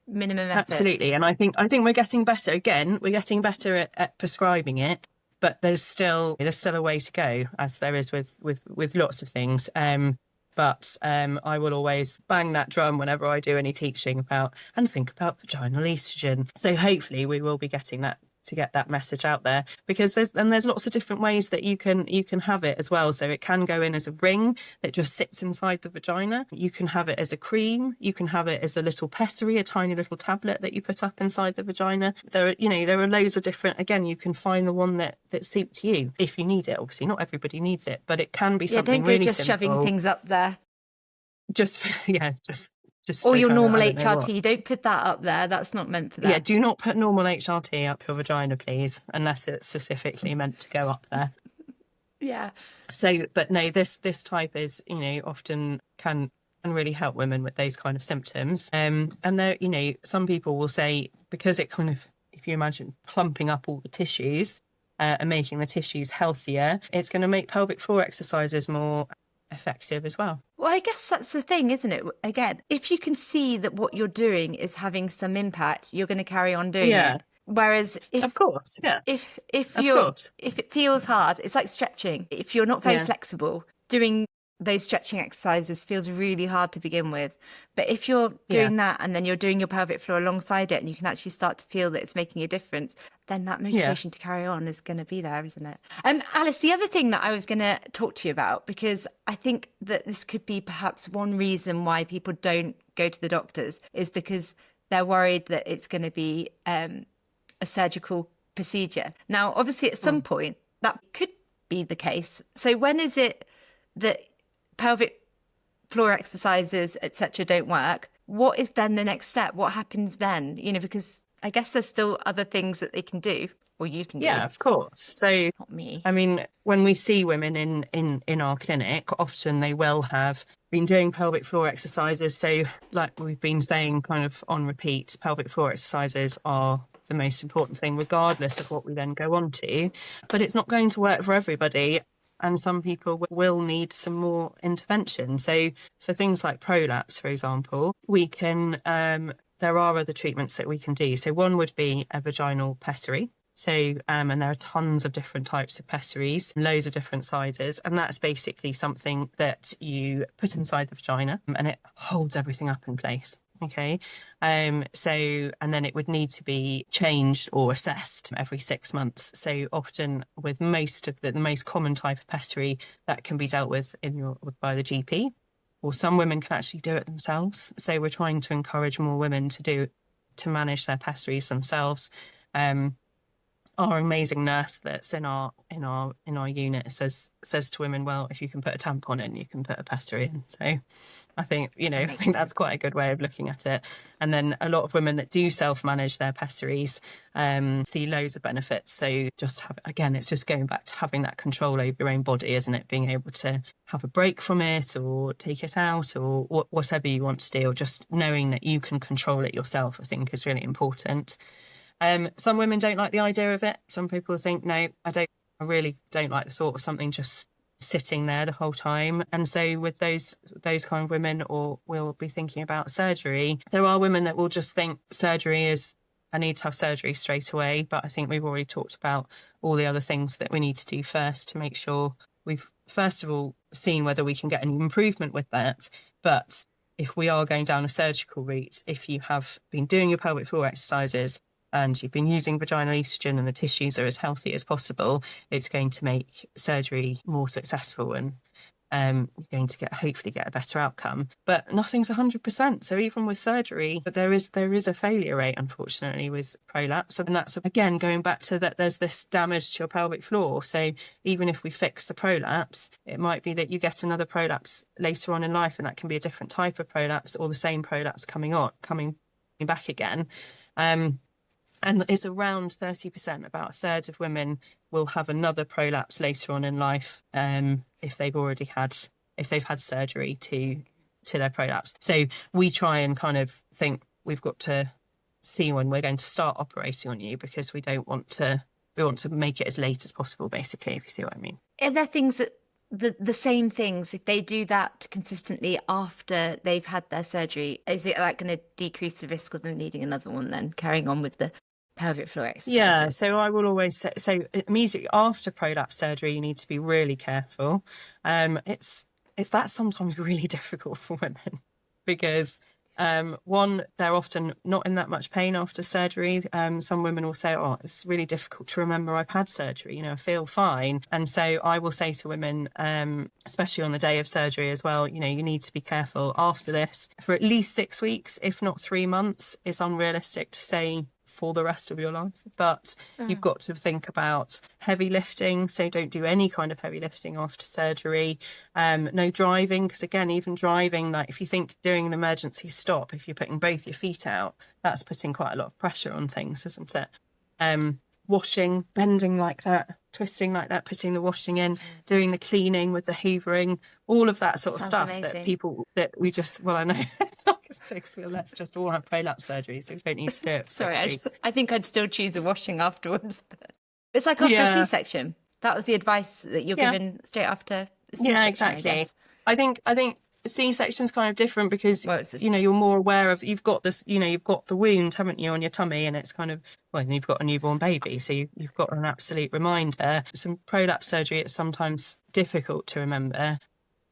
Minimum effort. Absolutely. And I think we're getting better. Again, we're getting better at prescribing it. But there's still a way to go, as there is with lots of things. But I will always bang that drum whenever I do any teaching about vaginal estrogen. So hopefully we will be getting that to get that message out there, because there's lots of different ways that you can have it as well. So it can go in as a ring that just sits inside the vagina. You can have it as a cream. You can have it as a little pessary, a tiny little tablet that you put up inside the vagina. There are loads of different. Again, you can find the one that suits you if you need it. Obviously, not everybody needs it, but it can be something really simple. Don't go just shoving things up there. Just or your normal HRT, don't put that up there. That's not meant for that. Yeah, do not put normal HRT up your vagina, please, unless it's specifically meant to go up there. Yeah. So, but no, this type is, often can really help women with those kind of symptoms. And there, some people will say, because it kind of, if you imagine plumping up all the tissues and making the tissues healthier, it's going to make pelvic floor exercises more effective as well. Well, I guess that's the thing, isn't it? Again, if you can see that what you're doing is having some impact, you're going to carry on doing it. Whereas if it feels hard, it's like stretching. If you're not very flexible, doing those stretching exercises feels really hard to begin with. But if you're doing that and then you're doing your pelvic floor alongside it and you can actually start to feel that it's making a difference, then that motivation to carry on is going to be there, isn't it? Alice, the other thing that I was going to talk to you about, because I think that this could be perhaps one reason why people don't go to the doctors, is because they're worried that it's going to be a surgical procedure. Now, obviously, at some point, that could be the case. So when is it that pelvic floor exercises, etc., don't work? What is then the next step? What happens then? Because I guess there's still other things that they can do, or you can do. Yeah, of course. So, not me. I mean, when we see women in our clinic, often they will have been doing pelvic floor exercises. So, like we've been saying, kind of on repeat, pelvic floor exercises are the most important thing, regardless of what we then go on to. But it's not going to work for everybody. And some people will need some more intervention. So for things like prolapse, for example, we can, there are other treatments that we can do. So one would be a vaginal pessary. So, and there are tons of different types of pessaries, loads of different sizes. And that's basically something that you put inside the vagina and it holds everything up in place. Okay. So, and then it would need to be changed or assessed every 6 months. So often with most of the most common type of pessary that can be dealt with by the GP, or some women can actually do it themselves. So we're trying to encourage more women to manage their pessaries themselves. Our amazing nurse that's in our unit says to women, well, if you can put a tampon in, you can put a pessary in. So I think, I think that's quite a good way of looking at it. And then a lot of women that do self-manage their pessaries see loads of benefits. So it's just going back to having that control over your own body, isn't it? Being able to have a break from it or take it out or whatever you want to do, or just knowing that you can control it yourself, I think is really important. Some women don't like the idea of it. Some people think, no, I really don't like the thought of something just sitting there the whole time. And so with those kind of women, or will be thinking about surgery, there are women that will just think surgery is, I need to have surgery straight away. But I think we've already talked about all the other things that we need to do first to make sure we've first of all seen whether we can get any improvement with that. But if we are going down a surgical route, if you have been doing your pelvic floor exercises and you've been using vaginal oestrogen and the tissues are as healthy as possible, it's going to make surgery more successful and you're going to hopefully get a better outcome. But nothing's 100%. So even with surgery, there is a failure rate, unfortunately, with prolapse. And that's, again, going back to that there's this damage to your pelvic floor. So even if we fix the prolapse, it might be that you get another prolapse later on in life, and that can be a different type of prolapse or the same prolapse coming back again. And it's around 30%, about a third of women will have another prolapse later on in life if they've had surgery to their prolapse. So we try and kind of think we've got to see when we're going to start operating on you, because we want to make it as late as possible, basically, if you see what I mean. Are there things that the same things, if they do that consistently after they've had their surgery, is it like going to decrease the risk of them needing another one then, carrying on with the pelvic floor exercises? Yeah, so I will always say, so immediately after prolapse surgery, you need to be really careful. It's that sometimes really difficult for women because one, they're often not in that much pain after surgery. Some women will say, oh, it's really difficult to remember I've had surgery, I feel fine. And so I will say to women, especially on the day of surgery as well, you need to be careful after this for at least 6 weeks, if not 3 months. It's unrealistic to say for the rest of your life, but you've got to think about heavy lifting. So don't do any kind of heavy lifting after surgery. No driving, because again, even driving, like if you think doing an emergency stop, if you're putting both your feet out, that's putting quite a lot of pressure on things, isn't it? Washing, bending like that, twisting like that, putting the washing in, doing the cleaning with the hoovering, all of that sort of stuff amazing. I know it's like a 6 week, let's just all have prolapse surgery, so we don't need to do it for Sorry, 6 weeks. I think I'd still choose the washing afterwards. But it's like after a C-section. That was the advice that you're given straight after a C-section. Yeah, exactly. I think C-section's kind of different because you're more aware of, you've got this, you've got the wound, haven't you, on your tummy, and it's kind of, you've got a newborn baby, so you've got an absolute reminder. Some prolapse surgery, it's sometimes difficult to remember,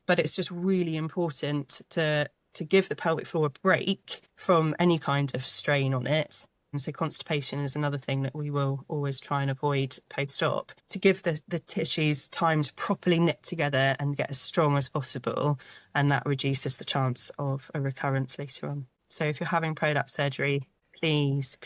but it's just really important to give the pelvic floor a break from any kind of strain on it. And so constipation is another thing that we will always try and avoid post-op, to give the tissues time to properly knit together and get as strong as possible, and that reduces the chance of a recurrence later on. So if you're having prolapse surgery, please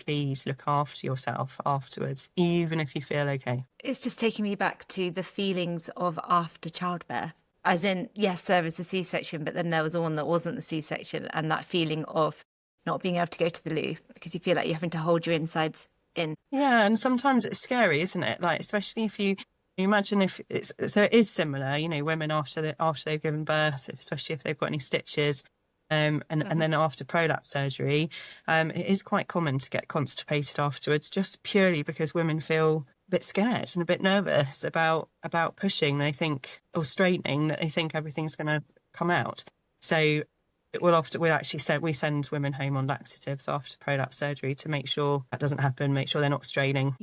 look after yourself afterwards, even if you feel okay. It's just taking me back to the feelings of after childbirth. As in, yes, there was a C-section, but then there was one that wasn't the C-section, and that feeling of not being able to go to the loo because you feel like you're having to hold your insides in. Yeah, and sometimes it's scary, isn't it? Like, especially if you imagine if it is similar, women after they've given birth, especially if they've got any stitches, And then after prolapse surgery, it is quite common to get constipated afterwards, just purely because women feel a bit scared and a bit nervous about pushing. They think, or straightening, that they think everything's going to come out. So we send women home on laxatives after prolapse surgery to make sure that doesn't happen, make sure they're not straining.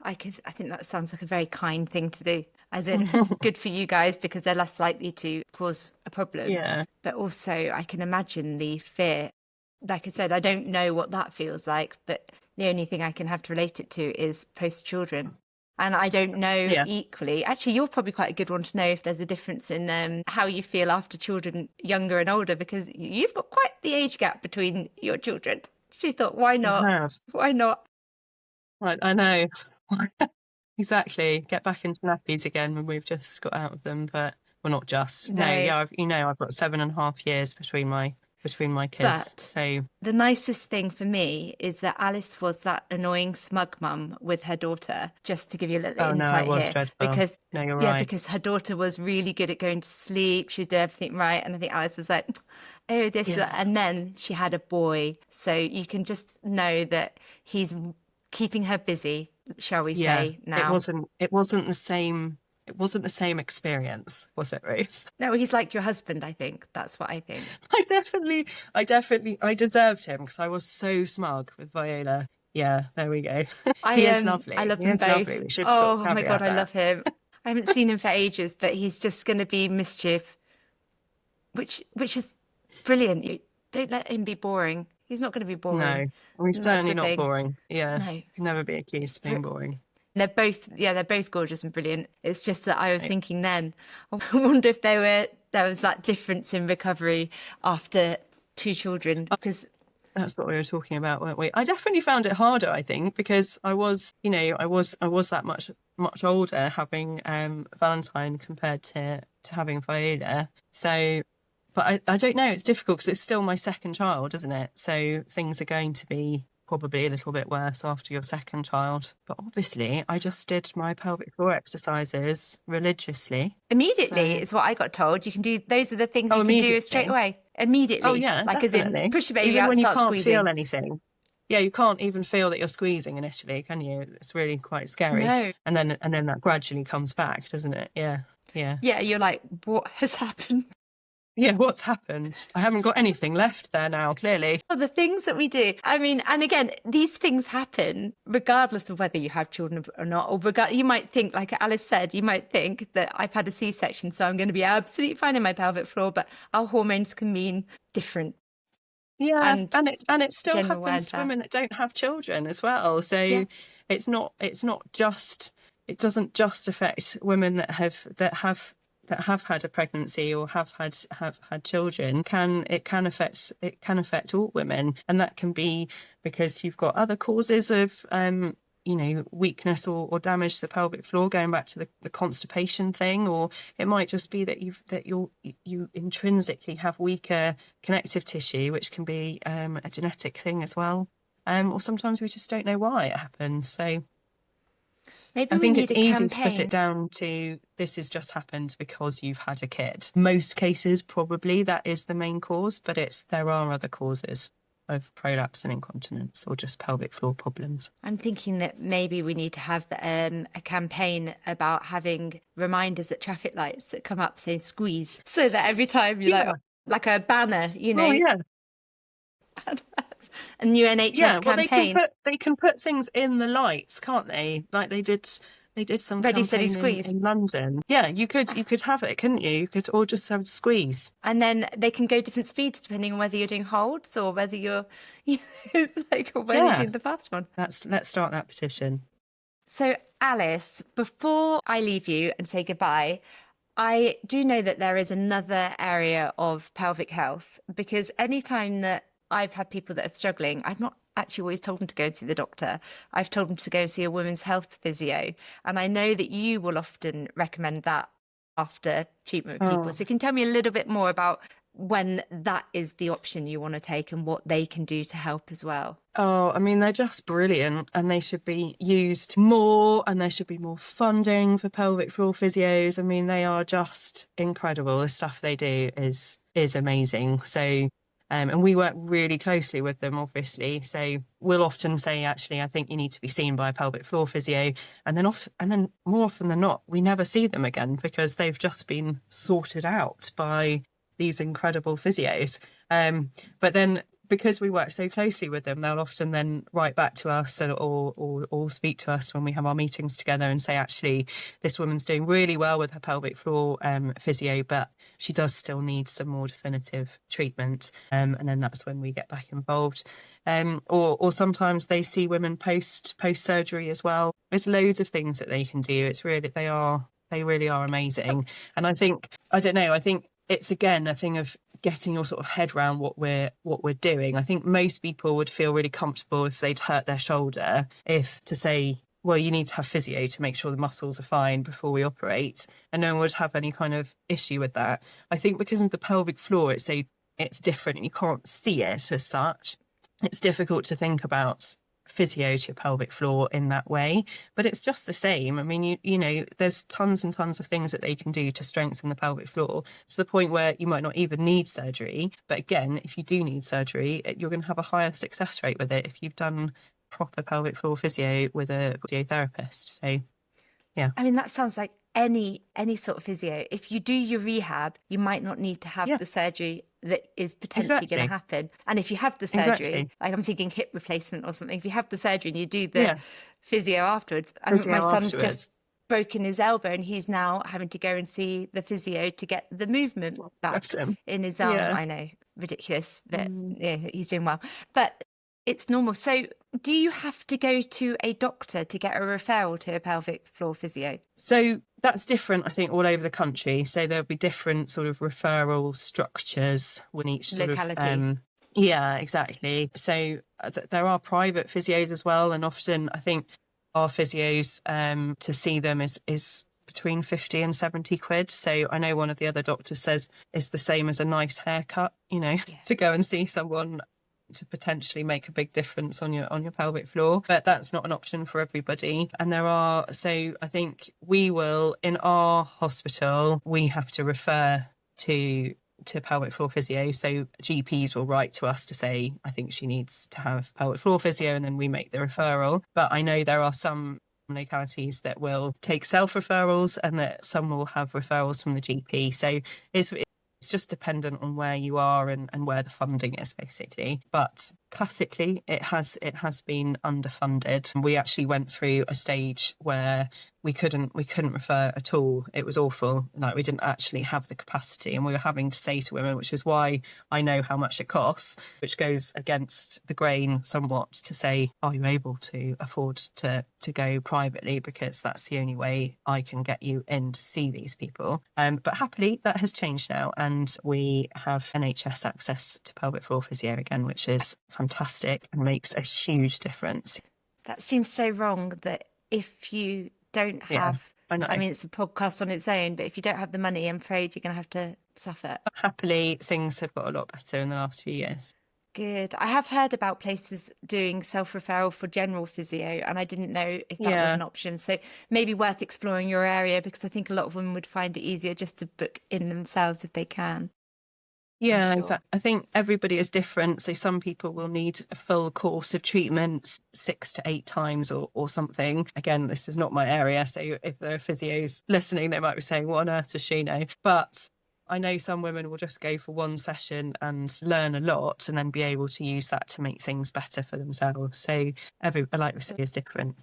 I think that sounds like a very kind thing to do. As in, it's good for you guys because they're less likely to cause a problem. Yeah. But also, I can imagine the fear. Like I said, I don't know what that feels like, but the only thing I can have to relate it to is post-children. And I don't know equally. Actually, you're probably quite a good one to know if there's a difference in how you feel after children younger and older, because you've got quite the age gap between your children. She thought, why not? Why not? I know. Exactly. Get back into nappies again when we've just got out of them, but we're not just. No, yeah, I've got 7.5 years between my kids. But so the nicest thing for me is that Alice was that annoying smug mum with her daughter, just to give you a little insight here. Dreadful. Because you're right. Because her daughter was really good at going to sleep. She did everything right. And I think Alice was like, oh, this. And then she had a boy. So you can just know that he's keeping her busy, shall we say now. It wasn't the same. It wasn't the same experience, was it, Ruth? No, he's like your husband, I think. That's what I think. I deserved him because I was so smug with Viola. Yeah, there we go. He is lovely. I love them both. My God, I love him. I haven't seen him for ages, but he's just going to be mischief, which is brilliant. You don't let him be boring. He's not going to be boring. No, he's certainly not boring. Yeah, no. Can never be accused of being boring. They're both gorgeous and brilliant. It's just that I was thinking then, I wonder if there was that difference in recovery after 2 children, because that's what we were talking about, weren't we? I definitely found it harder, I think, because I was that much older having Valentine compared to having Viola. So, but I don't know. It's difficult because it's still my second child, isn't it? So things are going to be probably a little bit worse after your second child. But obviously, I just did my pelvic floor exercises religiously. Immediately is what I got told. You can do, those are the things you can do straight away. Immediately. Oh, yeah, like definitely. As in, push your baby even out, when you start can't squeezing. feel anything. Yeah, you can't even feel that you're squeezing initially, can you? It's really quite scary. No. And then that gradually comes back, doesn't it? Yeah. Yeah, you're like, what has happened? Yeah, what's happened? I haven't got anything left there now, clearly. Well, the things that we do, I mean, and again, these things happen regardless of whether you have children or not. Or you might think, like Alice said, you might think that I've had a C-section, so I'm going to be absolutely fine in my pelvic floor, but our hormones can mean different. Yeah, and it still happens to women that don't have children as well. So it doesn't just affect women that have had a pregnancy or have had children. It can affect all women, and that can be because you've got other causes of weakness or damage to the pelvic floor, going back to the constipation thing, or it might just be that you intrinsically have weaker connective tissue, which can be a genetic thing as well, or sometimes we just don't know why it happens. So maybe I think it's easy to put it down to this has just happened because you've had a kid. Most cases, probably that is the main cause, but there are other causes of prolapse and incontinence or just pelvic floor problems. I'm thinking that maybe we need to have a campaign about having reminders at traffic lights that come up saying squeeze, so that every time you're like a banner, Oh, yeah. A new NHS campaign. They can put things in the lights, can't they? Like they did some Ready, campaign steady, squeeze in London. Yeah, you could have it, couldn't you? You could all just have a squeeze. And then they can go different speeds depending on whether you're doing holds or whether you're it's like whether you're doing the fast one. Let's start that petition. So Alice, before I leave you and say goodbye, I do know that there is another area of pelvic health, because anytime that I've had people that are struggling, I've not actually always told them to go and see the doctor. I've told them to go and see a women's health physio. And I know that you will often recommend that after treatment with people. So can you tell me a little bit more about when that is the option you want to take and what they can do to help as well? Oh, I mean, they're just brilliant, and they should be used more, and there should be more funding for pelvic floor physios. I mean, they are just incredible. The stuff they do is amazing. So And we work really closely with them, obviously. So we'll often say, actually, I think you need to be seen by a pelvic floor physio. And then more often than not, we never see them again because they've just been sorted out by these incredible physios. But then because we work so closely with them, they'll often then write back to us or speak to us when we have our meetings together and say, actually, this woman's doing really well with her pelvic floor physio, but she does still need some more definitive treatment. And then that's when we get back involved. Or sometimes they see women post surgery as well. There's loads of things that they can do. It's really, they really are amazing. And I think it's again a thing of getting your sort of head around what we're doing. I think most people would feel really comfortable if they'd hurt their shoulder, if to say, well, you need to have physio to make sure the muscles are fine before we operate, and no one would have any kind of issue with that. I think because of the pelvic floor, it's different and you can't see it as such. It's difficult to think about physio to your pelvic floor in that way, but it's just the same. I mean, you know, there's tons and tons of things that they can do to strengthen the pelvic floor to the point where you might not even need surgery. But again, if you do need surgery, you're going to have a higher success rate with it if you've done proper pelvic floor physio with a physiotherapist. So yeah, I mean, that sounds like any sort of physio. If you do your rehab, you might not need to have the surgery that is potentially going to happen. And if you have the surgery, like I'm thinking hip replacement or something, if you have the surgery and you do the physio afterwards, my son's just broken his elbow and he's now having to go and see the physio to get the movement back in his arm. I know, ridiculous, but yeah, he's doing well. But it's normal. So do you have to go to a doctor to get a referral to a pelvic floor physio? So that's different, I think, all over the country. So there'll be different sort of referral structures with each sort locality. Yeah, exactly. So there are private physios as well. And often I think our physios, to see them is between 50 and 70 quid. So I know one of the other doctors says it's the same as a nice haircut, you know, to go and see someone to potentially make a big difference on your pelvic floor, but that's not an option for everybody. And so I think we will, in our hospital, we have to refer to pelvic floor physio. So GPs will write to us to say, I think she needs to have pelvic floor physio, and then we make the referral. But I know there are some localities that will take self-referrals and that some will have referrals from the GP. So it's just dependent on where you are and where the funding is, basically. But classically, it has been underfunded. We actually went through a stage where we couldn't refer at all. It was awful. Like, we didn't actually have the capacity, and we were having to say to women, which is why I know how much it costs, which goes against the grain somewhat, to say, are you able to afford to go privately, because that's the only way I can get you in to see these people. But happily that has changed now, and we have NHS access to pelvic floor physio again, which is fantastic and makes a huge difference. That seems so wrong, that if you don't have, I mean, it's a podcast on its own, but if you don't have the money, I'm afraid you're going to have to suffer. But happily, things have got a lot better in the last few years. Good. I have heard about places doing self-referral for general physio, and I didn't know if that was an option. So maybe worth exploring your area, because I think a lot of women would find it easier just to book in themselves if they can. Yeah, exactly. I think everybody is different. So some people will need a full course of treatment 6 to 8 times or something. Again, this is not my area. So if there are physios listening, they might be saying, what on earth does she know? But I know some women will just go for one session and learn a lot, and then be able to use that to make things better for themselves. So like we say, is different.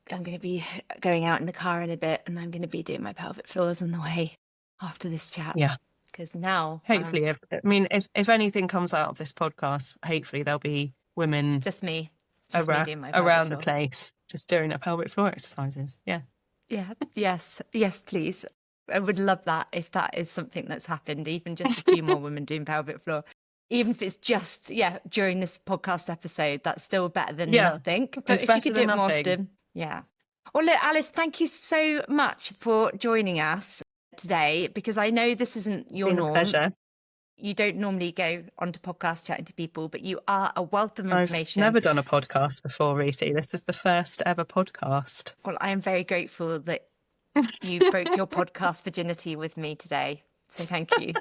I'm going to be going out in the car in a bit, and I'm going to be doing my pelvic floors on the way after this chat. Yeah. Because now, hopefully, if anything comes out of this podcast, hopefully there'll be women just me around the place just doing their pelvic floor exercises. Yeah. Yes, please. I would love that if that is something that's happened. Even just a few more women doing pelvic floor, even if it's just during this podcast episode, that's still better than nothing. But if you could do it more often, Well, look, Alice, thank you so much for joining us today, because I know this isn't your norm. Pleasure. You don't normally go onto podcast chatting to people, but you are a wealth of information. I've never done a podcast before, Ruthie. This is the first ever podcast. Well, I am very grateful that you broke your podcast virginity with me today. So thank you.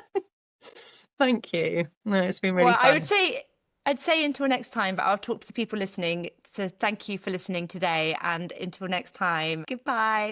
Thank you. No, it's been really Well, fun. I'd say until next time, but I'll talk to the people listening. So thank you for listening today, and until next time, goodbye.